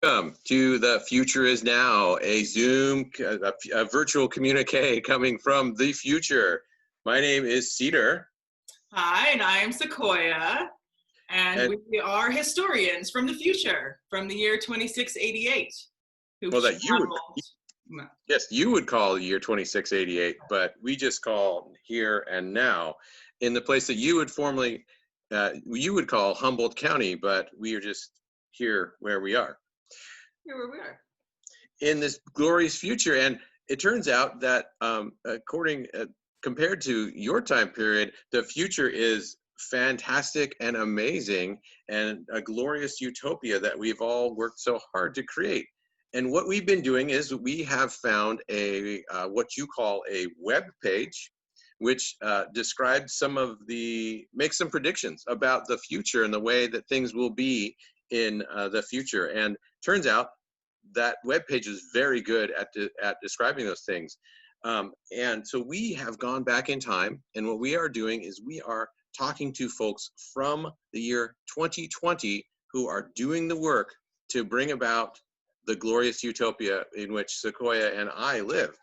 Welcome to The Future Is Now, a Zoom, a virtual communique coming from the future. My name is Cedar. Hi, and I am Sequoia, and we are historians from the future, from the year 2688. Well, that you would, yes, you would call the year 2688, but we just call here and now in the place that you would formerly, you would call Humboldt County, but we are just here where we are. Here where we are. In this glorious future. And it turns out that compared to your time period, the future is fantastic and amazing and a glorious utopia that we've all worked so hard to create. And what we've been doing is we have found a what you call a web page, which describes makes some predictions about the future and the way that things will be in the future. And turns out that web page is very good at describing those things. And so we have gone back in time, and what we are doing is we are talking to folks from the year 2020 who are doing the work to bring about the glorious utopia in which Sequoia and I live.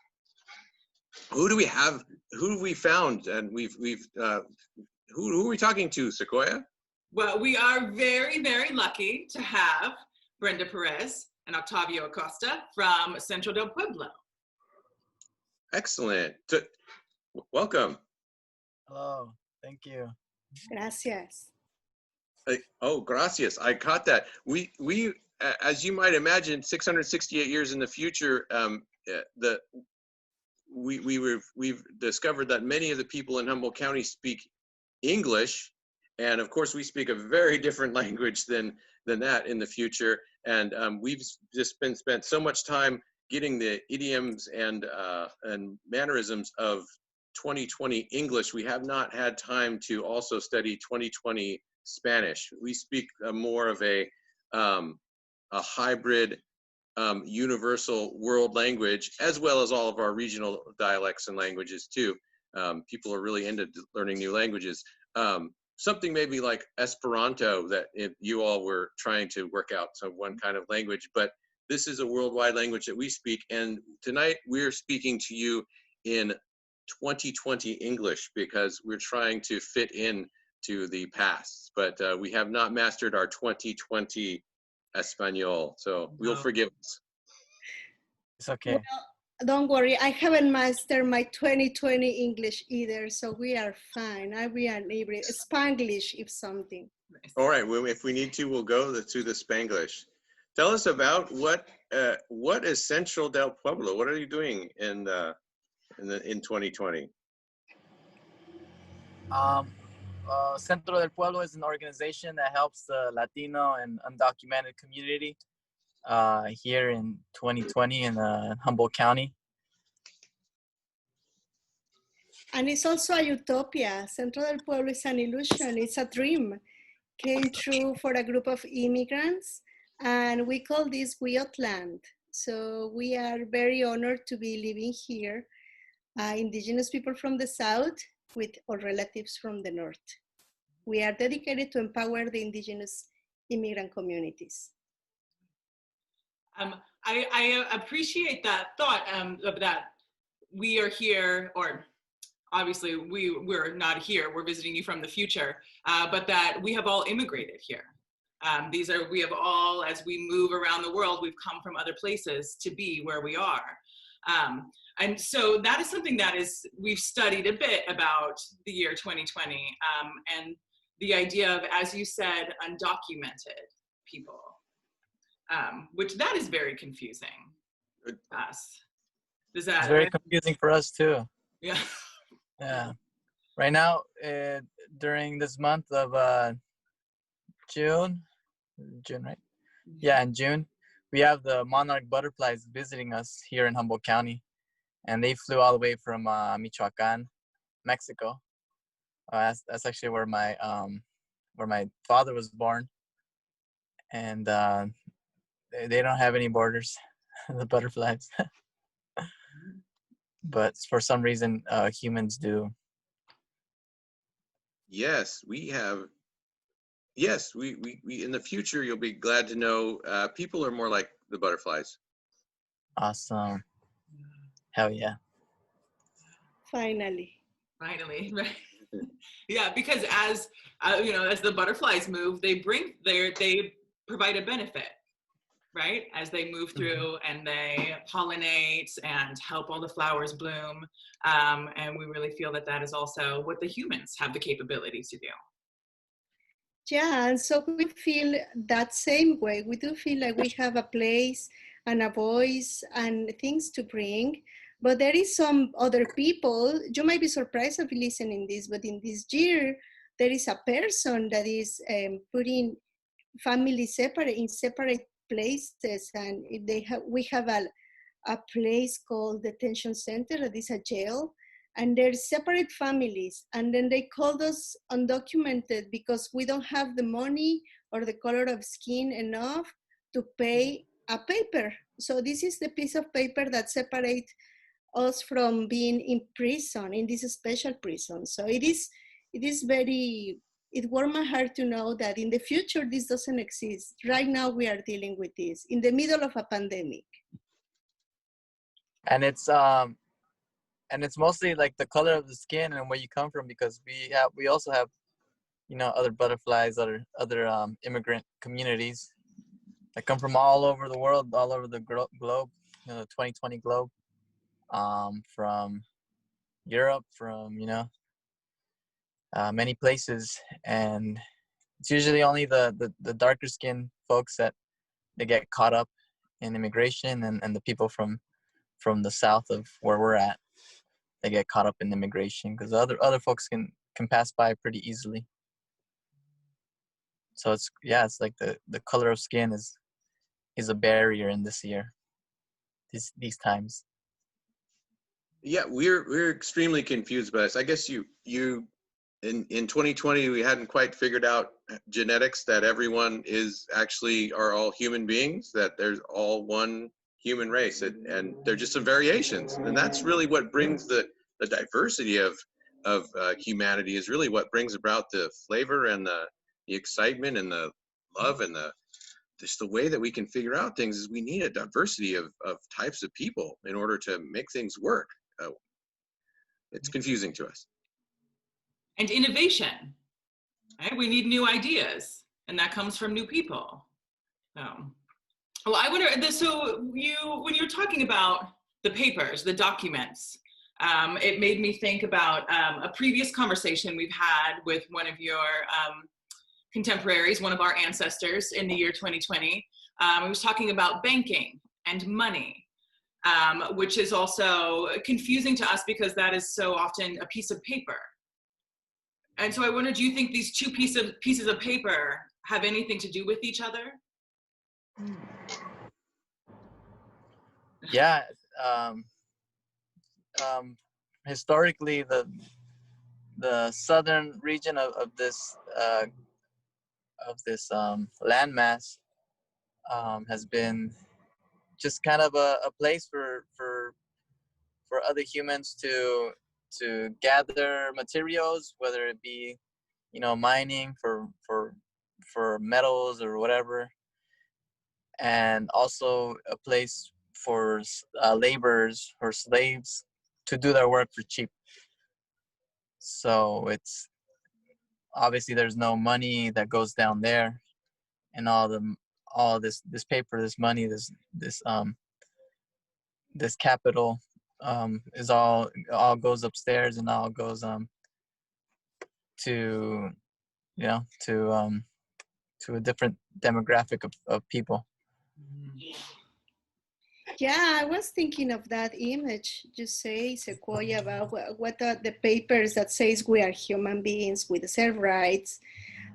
Who do we have? Who have we found? And who are we talking to, Sequoia? Well, we are very, very lucky to have Brenda Perez and Octavio Acosta from Centro del Pueblo. Excellent. Welcome. Hello. Thank you. Gracias. Oh, gracias. I caught that. We as you might imagine, 668 years in the future, we've discovered that many of the people in Humboldt County speak English, and of course we speak a very different language than that in the future. And we've just spent so much time getting the idioms and mannerisms of 2020 English. We have not had time to also study 2020 Spanish. We speak more of a hybrid universal world language, as well as all of our regional dialects and languages too. People are really into learning new languages. Something maybe like Esperanto that you all were trying to work out, so one kind of language, but this is a worldwide language that we speak. And tonight we're speaking to you in 2020 English because we're trying to fit in to the past, but we have not mastered our 2020 Espanol, so we'll forgive us. It's okay. Well, don't worry, I haven't mastered my 2020 English either, so we are fine. We are able Spanglish, if something. All right, well, if we need to, we'll go to the Spanglish. Tell us about what is Centro del Pueblo? What are you doing in 2020? Centro del Pueblo is an organization that helps the Latino and undocumented community here in 2020 in Humboldt County. And it's also a utopia. Centro del Pueblo is an illusion. It's a dream. Came true for a group of immigrants, and we call this Land. So we are very honored to be living here, indigenous people from the south with our relatives from the north. We are dedicated to empower the indigenous immigrant communities. I appreciate that thought of that we are here, or obviously we're not here, we're visiting you from the future, but that we have all immigrated here. We have all, as we move around the world, we've come from other places to be where we are. And so that is something that we've studied a bit about the year 2020, and the idea of, as you said, undocumented people, which that is very confusing for us. It's very confusing for us too. Yeah. Yeah. Right now, during this month of June, right? Yeah, in June, we have the monarch butterflies visiting us here in Humboldt County, and they flew all the way from Michoacan, Mexico. That's actually where my father was born, and they don't have any borders, the butterflies. But for some reason, humans do. Yes, we have yes, we in the future, you'll be glad to know people are more like the butterflies. Awesome. Hell yeah. Finally. Finally, right? Yeah, because as you know, as the butterflies move, they provide a benefit, right? As they move through and they pollinate and help all the flowers bloom, and we really feel that that is also what the humans have the capability to do. Yeah, and so we feel that same way. We do feel like we have a place and a voice and things to bring. But there is some other people, you might be surprised of listening this, but in this year, there is a person that is putting families separate in separate places. And we have a place called detention center that is a jail, and they're separate families, and then they called us undocumented because we don't have the money or the color of skin enough to pay a paper. So this is the piece of paper that separates us from being in prison, in this special prison. So it is very, it warmed my heart to know that in the future this doesn't exist. Right now we are dealing with this in the middle of a pandemic. And it's mostly like the color of the skin and where you come from, because we also have, you know, other butterflies, other immigrant communities that come from all over the world, all over the globe, you know, the 2020 globe, from Europe, from, you know, many places. And it's usually only the darker skinned folks that they get caught up in immigration, and the people from the south of where we're at, they get caught up in immigration, because other folks can pass by pretty easily. So it's like the color of skin is a barrier in this year, these times. Yeah, we're extremely confused by this. I guess you in 2020 we hadn't quite figured out genetics, that everyone are all human beings, that there's all one human race, and they're just some variations, and that's really what brings the diversity of humanity, is really what brings about the flavor and the excitement and the love and just the way that we can figure out things. Is we need a diversity of types of people in order to make things work. It's confusing to us. And innovation, right? We need new ideas, and that comes from new people. Well, I wonder, so when you're talking about the papers, the documents, it made me think about a previous conversation we've had with one of your contemporaries, one of our ancestors in the year 2020. We was talking about banking and money, which is also confusing to us because that is so often a piece of paper. And so I wonder, do you think these two pieces of paper have anything to do with each other? Yeah. Historically, the southern region of this landmass has been just kind of a place for other humans to gather materials, whether it be, you know, mining for metals or whatever, and also a place for laborers or slaves to do their work for cheap. So it's obviously there's no money that goes down there, and all this paper, this money, this capital is all goes upstairs, and all goes to, you know, to a different demographic of people. Yeah, I was thinking of that image you say, Sequoia, about what are the papers that says we are human beings with self-rights,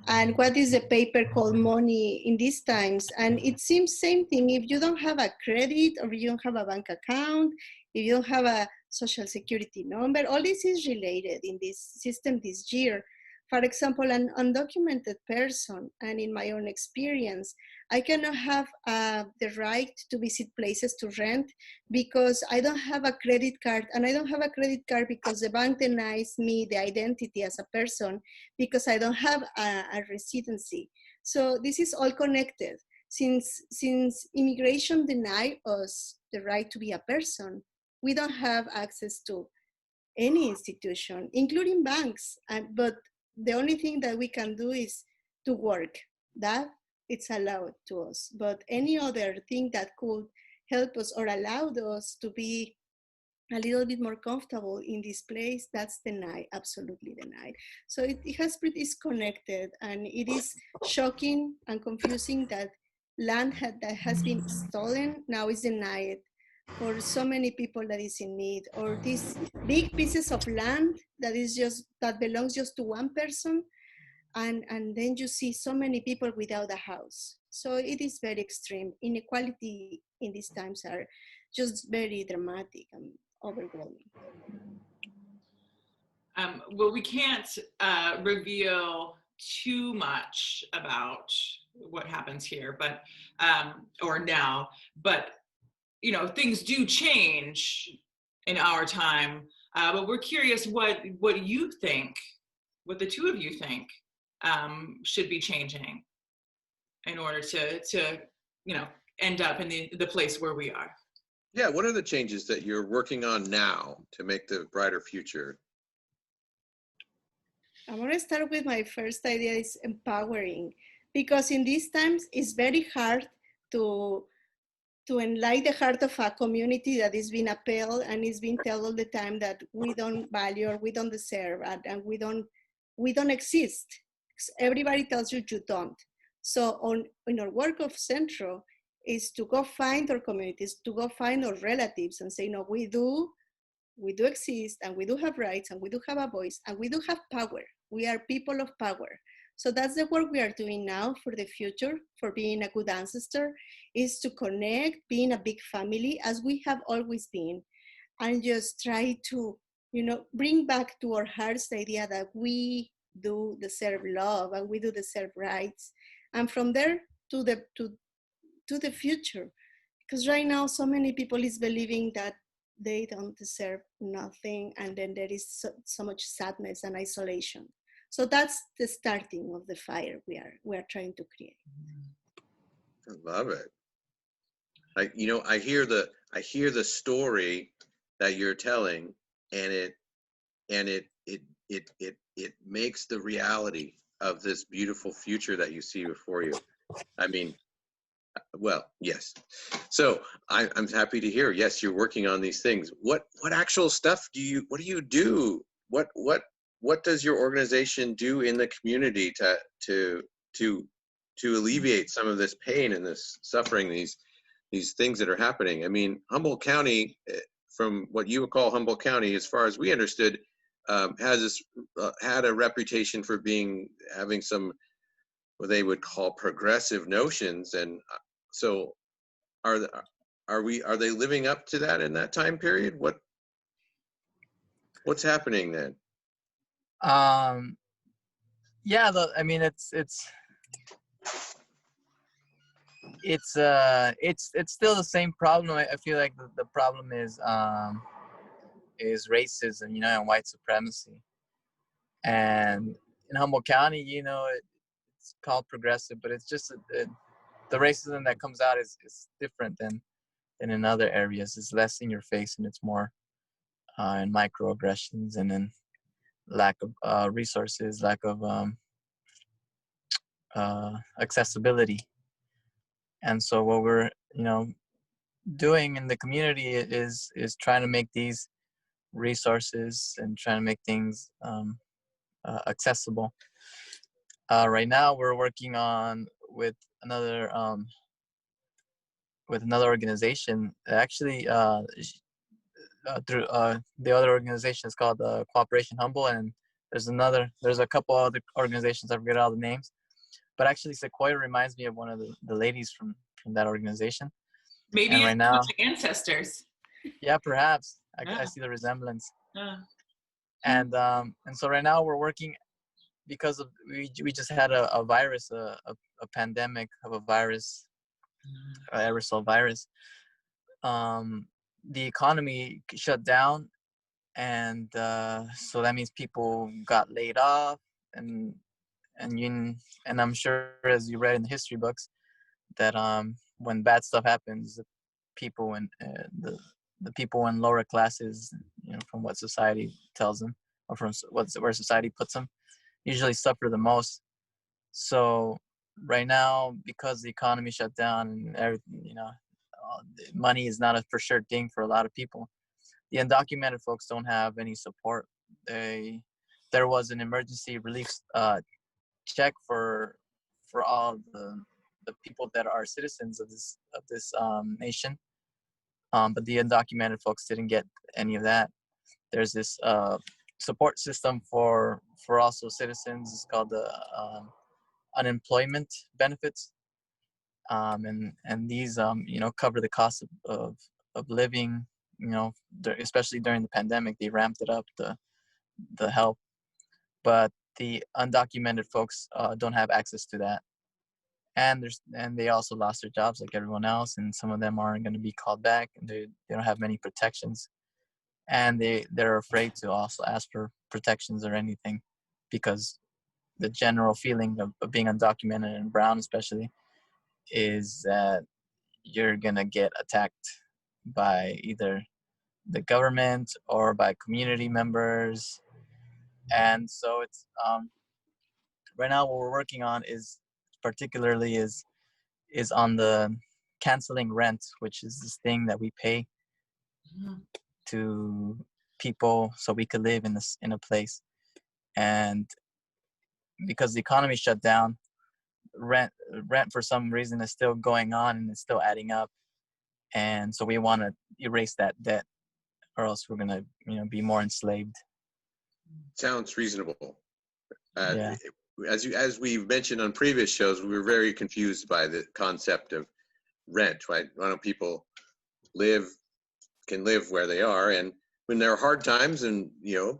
and what is the paper called money in these times. And it seems same thing. If you don't have a credit, or you don't have a bank account, if you don't have a social security number, all this is related in this system this year. For example, an undocumented person, and in my own experience, I cannot have the right to visit places to rent because I don't have a credit card, and I don't have a credit card because the bank denies me the identity as a person because I don't have a residency. So this is all connected. Since immigration denied us the right to be a person, we don't have access to any institution, including banks. But the only thing that we can do is to work. That it's allowed to us. But any other thing that could help us or allowed us to be a little bit more comfortable in this place, that's denied, absolutely denied. So it is connected, and it is shocking and confusing that land that has been stolen now is denied for so many people that is in need, or these big pieces of land that belongs just to one person, and then you see so many people without a house. So it is very extreme. Inequality in these times are just very dramatic and overwhelming. Well, we can't reveal too much about what happens here, but or now, but you know, things do change in our time. But we're curious what you think, what the two of you think should be changing in order to you know, end up in the place where we are. Yeah, what are the changes that you're working on now to make the brighter future? I want to start with my first idea is empowering, because in these times it's very hard to enlighten the heart of a community that is being upheld and is being told all the time that we don't value or we don't deserve, and we don't exist. Everybody tells you you don't. So in our work of Centro is to go find our communities, to go find our relatives and say, no, we do exist, and we do have rights, and we do have a voice, and we do have power. We are people of power. So that's the work we are doing now for the future, for being a good ancestor, is to connect, being a big family as we have always been, and just try to, bring back to our hearts the idea that we do deserve love and we do deserve rights. And from there to the future, because right now so many people is believing that they don't deserve nothing, and then there is so much sadness and isolation. So that's the starting of the fire we are trying to create. I love it. I hear the story that you're telling, and it makes the reality of this beautiful future that you see before you. I mean, well, yes. So I'm happy to hear. Yes, you're working on these things. What actual stuff do you do? What does your organization do in the community to alleviate some of this pain and this suffering, these things that are happening? I mean, Humboldt County, from what you would call Humboldt County, as far as we understood, has had a reputation for having some what they would call progressive notions, and so are they living up to that in that time period? What's happening then? Yeah, I mean it's still the same problem. I feel like the problem is racism, and white supremacy. And in Humboldt County, it's called progressive, but it's just the racism that comes out is different than in other areas. It's less in your face, and it's more in microaggressions, and then lack of resources, lack of accessibility. And so what we're doing in the community is trying to make these resources and trying to make things accessible. Right now we're working on with another organization, actually through the other organization is called Cooperation Humble, and there's a couple other organizations, I forget all the names, but actually Sequoia reminds me of one of the ladies from that organization. Maybe and right now, ancestors. Yeah, perhaps. I see the resemblance. And so right now we're working because of we just had a virus, a pandemic of a virus, aerosol virus. The economy shut down, and so that means people got laid off, and and I'm sure, as you read in the history books, that when bad stuff happens, people in the people in lower classes, from what society tells them, or from where society puts them, usually suffer the most. So right now, because the economy shut down and everything, money is not a for sure thing for a lot of people. The undocumented folks don't have any support. There was an emergency relief check for all the people that are citizens of this nation, but the undocumented folks didn't get any of that. There's this support system for also citizens. It's called the unemployment benefits, and these cover the cost of living. Especially during the pandemic, they ramped it up, the help, but the undocumented folks don't have access to that, and they also lost their jobs like everyone else, and some of them aren't going to be called back, and they don't have many protections, and they're afraid to also ask for protections or anything, because the general feeling of being undocumented and brown especially is that you're gonna get attacked by either the government or by community members. And so it's right now what we're working on is particularly is on the canceling rent, which is this thing that we pay to people so we could live in a place. And because the economy shut down, rent for some reason is still going on, and it's still adding up. And so we want to erase that debt, or else we're gonna be more enslaved. Sounds reasonable. Yeah. As we've mentioned on previous shows, we were very confused by the concept of rent, right? Why don't people can live where they are, and when there are hard times and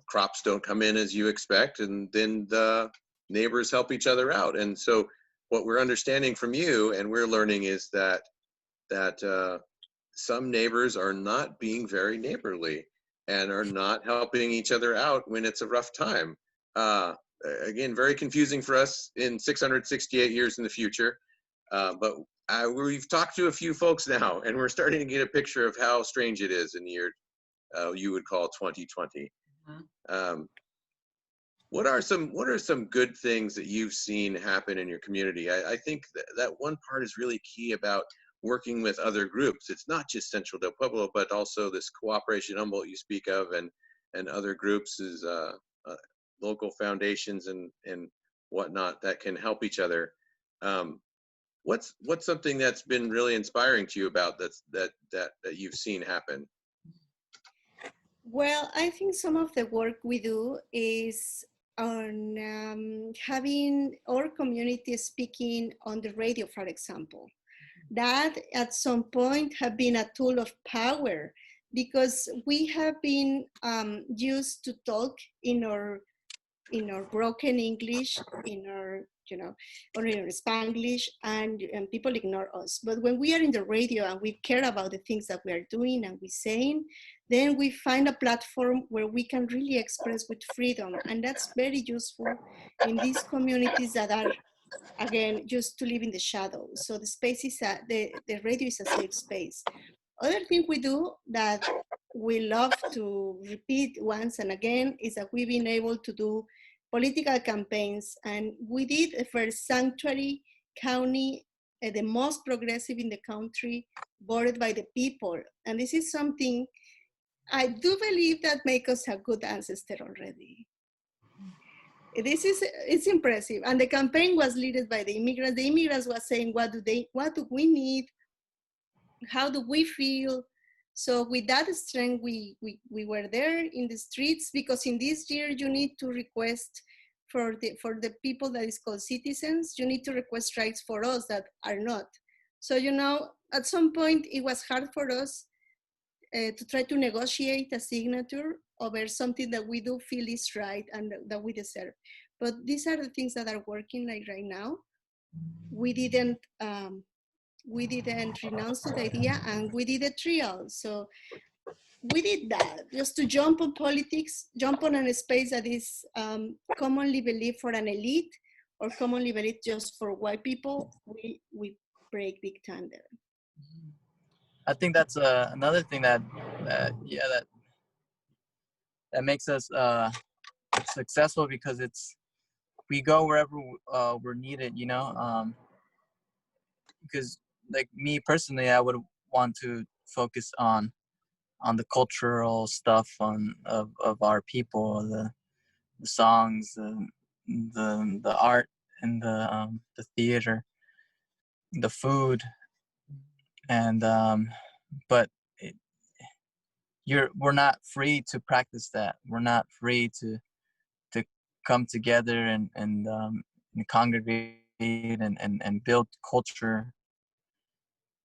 crops don't come in as you expect, and then the neighbors help each other out. And so what we're understanding from you and we're learning is that some neighbors are not being very neighborly and are not helping each other out when it's a rough time. Again, very confusing for us in 668 years in the future, but we've talked to a few folks now, and we're starting to get a picture of how strange it is in the year you would call 2020. What are some good things that you've seen happen in your community? I think that one part is really key about working with other groups. It's not just Centro del Pueblo, but also this cooperation Humboldt you speak of, and other groups is local foundations and whatnot that can help each other. What's something that's been really inspiring to you about that you've seen happen? Well, I think some of the work we do is on having our community speaking on the radio, for example. That at some point have been a tool of power, because we have been used to talk in our broken English, in our or in our Spanglish, and people ignore us. But when we are in the radio and we care about the things that we are doing and we're saying, then we find a platform where we can really express with freedom, and that's very useful in these communities that are, again, just to live in the shadows. So the space is the radio is a safe space. Other thing we do that we love to repeat once and again is that we've been able to do political campaigns, and we did for Sanctuary County, the most progressive in the country, voted by the people. And this is something I do believe that makes us a good ancestor already. It's impressive. And the campaign was led by the immigrants. The immigrants were saying, what do we need? How do we feel? So with that strength, we were there in the streets, because in this year you need to request for the people that is called citizens, you need to request rights for us that are not. So, at some point it was hard for us to try to negotiate a signature over something that we do feel is right and that we deserve. But these are the things that are working like right now. We didn't renounce to the idea, and we did a trial. So we did that just to jump on politics, jump on a space that is commonly believed for an elite or commonly believed just for white people. We break big time there. I think that's another thing that makes us successful, because we go wherever we're needed, you know. Because like me personally, I would want to focus on the cultural stuff of our people, the songs, the art, and the theater, the food, and but we're not free to practice that. We're not free to come together and congregate and build culture.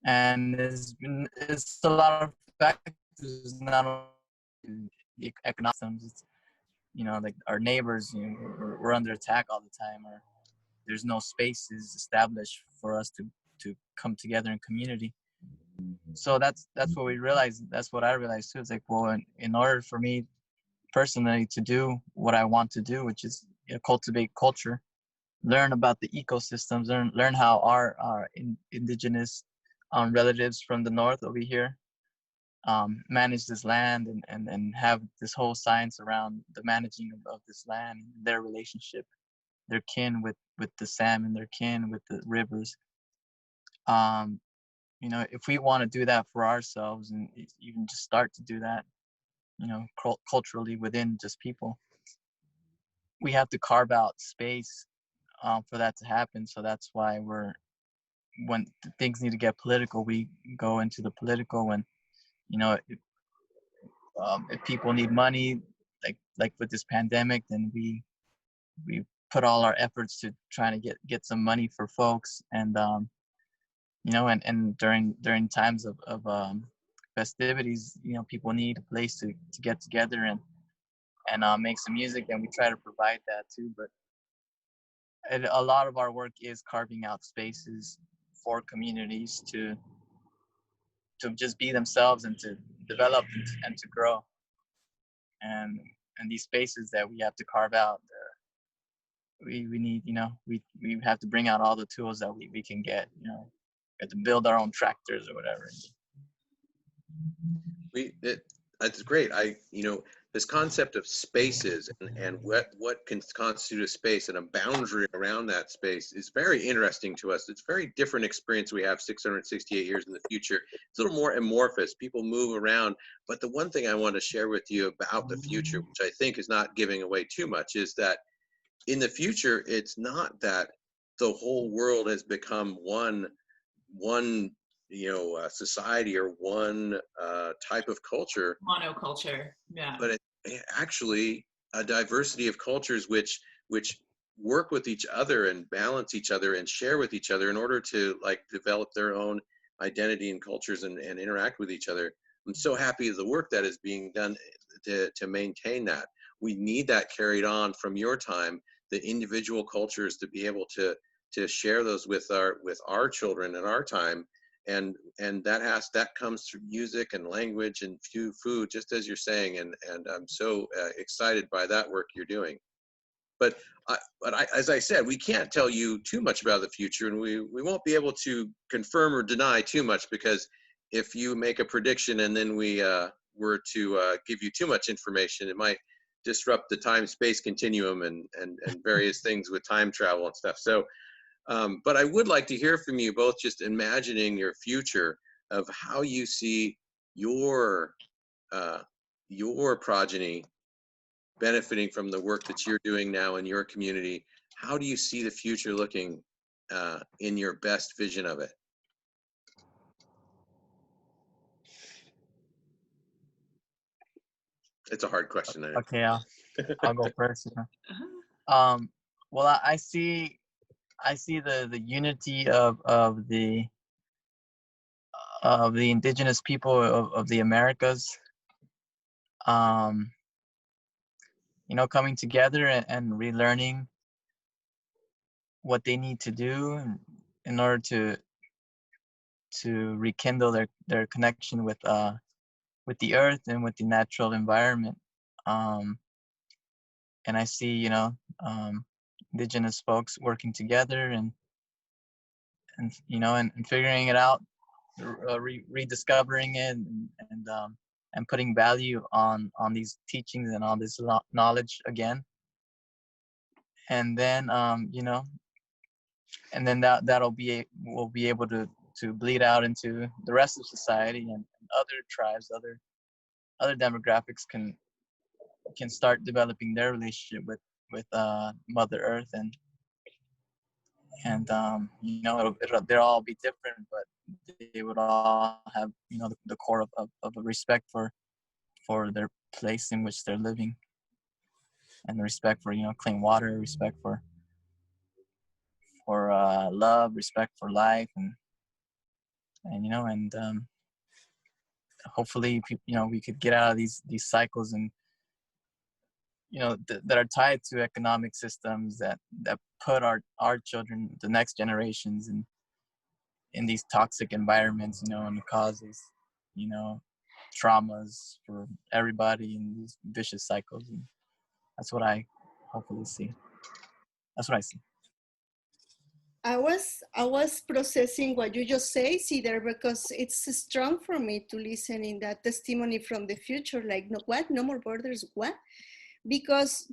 And it's a lot of factors, not only the economic systems. It's, you know, like our neighbors, you know, we're under attack all the time, or there's no spaces established for us to come together in community. So that's what we realized. That's what I realized too. It's like, well, in order for me personally to do what I want to do, which is, you know, cultivate culture, learn about the ecosystems, learn how our indigenous relatives from the north over here manage this land, and have this whole science around the managing of this land, their relationship, their kin with the salmon, their kin with the rivers. You know, if we want to do that for ourselves, and even just start to do that, you know, culturally within just people, we have to carve out space for that to happen. So that's why when things need to get political, we go into the political. When, you know, if people need money, like with this pandemic, then we put all our efforts to trying to get some money for folks. And you know, and during times of festivities, you know, people need a place to get together and make some music, and we try to provide that too. But a lot of our work is carving out spaces for communities to just be themselves, and to develop, and to grow. And these spaces that we have to carve out, we need, you know, we have to bring out all the tools that we can get. You know, we have to build our own tractors or whatever. That's great. You know, this concept of spaces and what can constitute a space and a boundary around that space is very interesting to us. It's a very different experience we have 668 years in the future. It's a little more amorphous. People move around. But the one thing I want to share with you about the future, which I think is not giving away too much, is that in the future, it's not that the whole world has become one you know, society or one type of culture. Monoculture, yeah. But it's actually a diversity of cultures which work with each other and balance each other and share with each other in order to like develop their own identity and cultures and interact with each other. I'm so happy with the work that is being done to maintain that. We need that carried on from your time, the individual cultures, to be able to share those with our children in our time. And that comes through music and language and food, just as you're saying. And I'm so excited by that work you're doing. But as I said, we can't tell you too much about the future, and we won't be able to confirm or deny too much, because if you make a prediction and then we were to give you too much information, it might disrupt the time-space continuum and various things with time travel and stuff. So. But I would like to hear from you both, just imagining your future of how you see your progeny benefiting from the work that you're doing now in your community. How do you see the future looking in your best vision of it? It's a hard question. I know. Okay, I'll go first. Well, I see the unity of the indigenous people of the Americas, you know, coming together and relearning what they need to do in order to rekindle their connection with the earth and with the natural environment. And I see, indigenous folks working together and figuring it out, rediscovering it, and putting value on these teachings and on this knowledge again. And then and then we'll be able to bleed out into the rest of society, and other tribes, other demographics can start developing their relationship with Mother Earth, and they'll all be different, but they would all have the core of a respect for their place in which they're living, and the respect for clean water, respect for love, respect for life, and hopefully we could get out of these cycles, and that are tied to economic systems that put our children, the next generations, in these toxic environments, and causes traumas for everybody in these vicious cycles. And that's what I hopefully see. That's what I see. I was processing what you just say, Cedar, because it's strong for me to listen in that testimony from the future. Like, no, what? No more borders? What? Because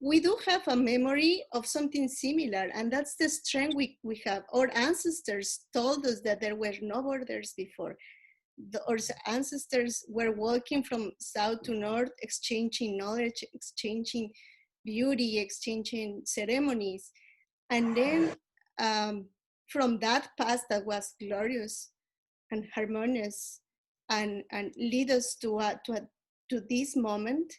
we do have a memory of something similar, and that's the strength we have. Our ancestors told us that there were no borders before. Our ancestors were walking from south to north, exchanging knowledge, exchanging beauty, exchanging ceremonies. And then from that past that was glorious and harmonious and lead us to this moment,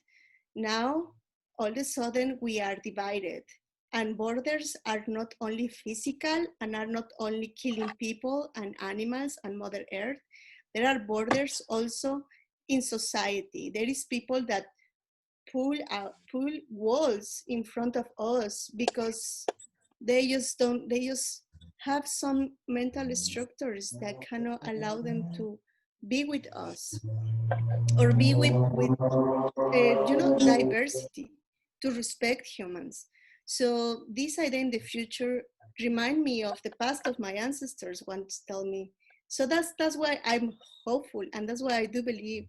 now all of a sudden we are divided. And borders are not only physical and are not only killing people and animals and Mother Earth. There are borders also in society. There is people that pull walls in front of us because they just have some mental structures that cannot allow them to be with us or be with diversity, to respect humans. So this idea in the future remind me of the past of my ancestors once tell me. So that's why I'm hopeful, and that's why I do believe,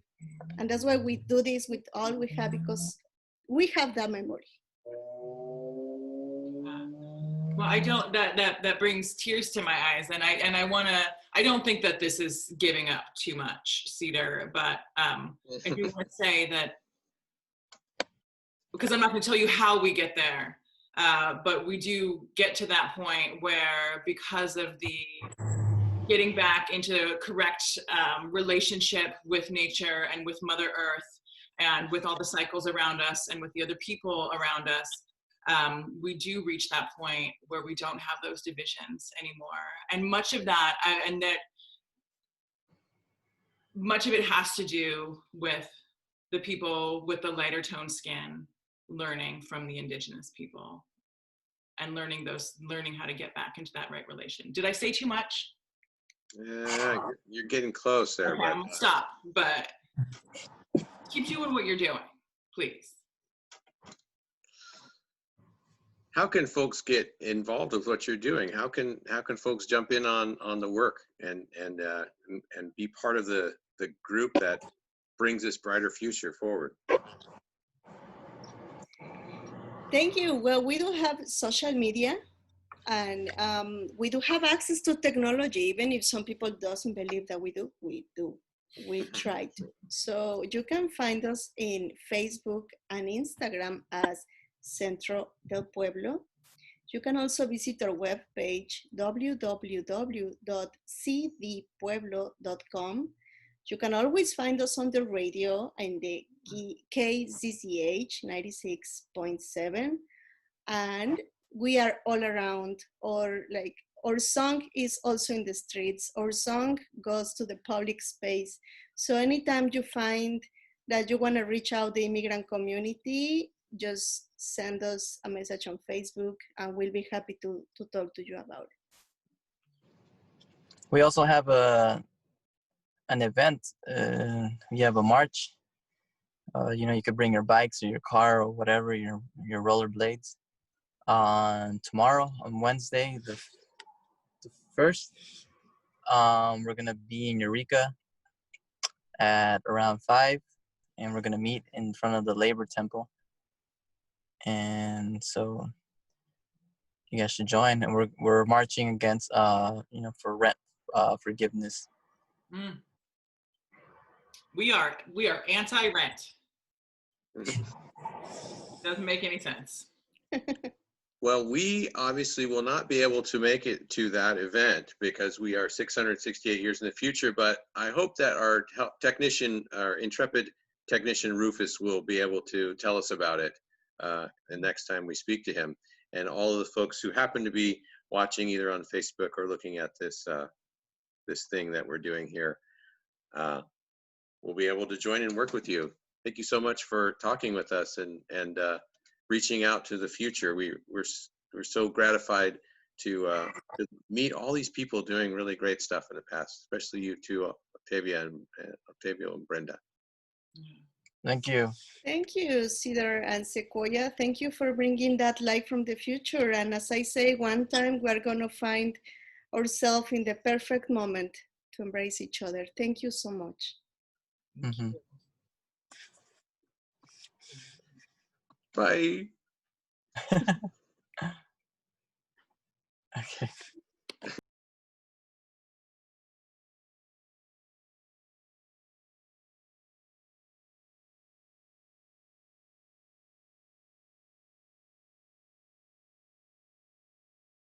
and that's why we do this with all we have, because we have that memory. Well, I don't, that brings tears to my eyes, and I don't think that this is giving up too much, Cedar, but I do want to say that, because I'm not going to tell you how we get there, but we do get to that point where, because of the getting back into correct relationship with nature and with Mother Earth and with all the cycles around us and with the other people around us, we do reach that point where we don't have those divisions anymore. And much of that, much of it has to do with the people with the lighter tone skin learning from the indigenous people and learning how to get back into that right relation. Did I say too much? Yeah, you're getting close there. Okay, I'm gonna stop, but keep doing what you're doing, please. How can folks get involved with what you're doing? How can folks jump in on the work and be part of the group that brings this brighter future forward? Thank you. Well, we do have social media, and we do have access to technology, even if some people doesn't believe that we do. We try to. So you can find us in Facebook and Instagram as Centro del Pueblo. You can also visit our webpage, www.cdpueblo.com. You can always find us on the radio in the KZZH 96.7. And we are all around, or like our song is also in the streets. Our song goes to the public space. So anytime you find that you want to reach out the immigrant community, just send us a message on Facebook, and we'll be happy to talk to you about it. We also have an event. We have a march. You could bring your bikes or your car or whatever, your rollerblades. On tomorrow, on Wednesday, the 1st, we're gonna be in Eureka at around 5, and we're gonna meet in front of the Labor Temple. And so you guys should join. And we're marching against for rent forgiveness. Mm. We are anti-rent. Doesn't make any sense. Well, we obviously will not be able to make it to that event because we are 668 years in the future, but I hope that our intrepid technician Rufus will be able to tell us about it the next time we speak to him. And all of the folks who happen to be watching either on Facebook or looking at this thing that we're doing here will be able to join and work with you. Thank you so much for talking with us and reaching out to the future. We're so gratified to meet all these people doing really great stuff in the past, especially you two, Octavio and Brenda. Thank you. Thank you, Cedar and Sequoia. Thank you for bringing that light from the future. And as I say, one time we're going to find ourselves in the perfect moment to embrace each other. Thank you so much. Mm-hmm. Bye. Okay.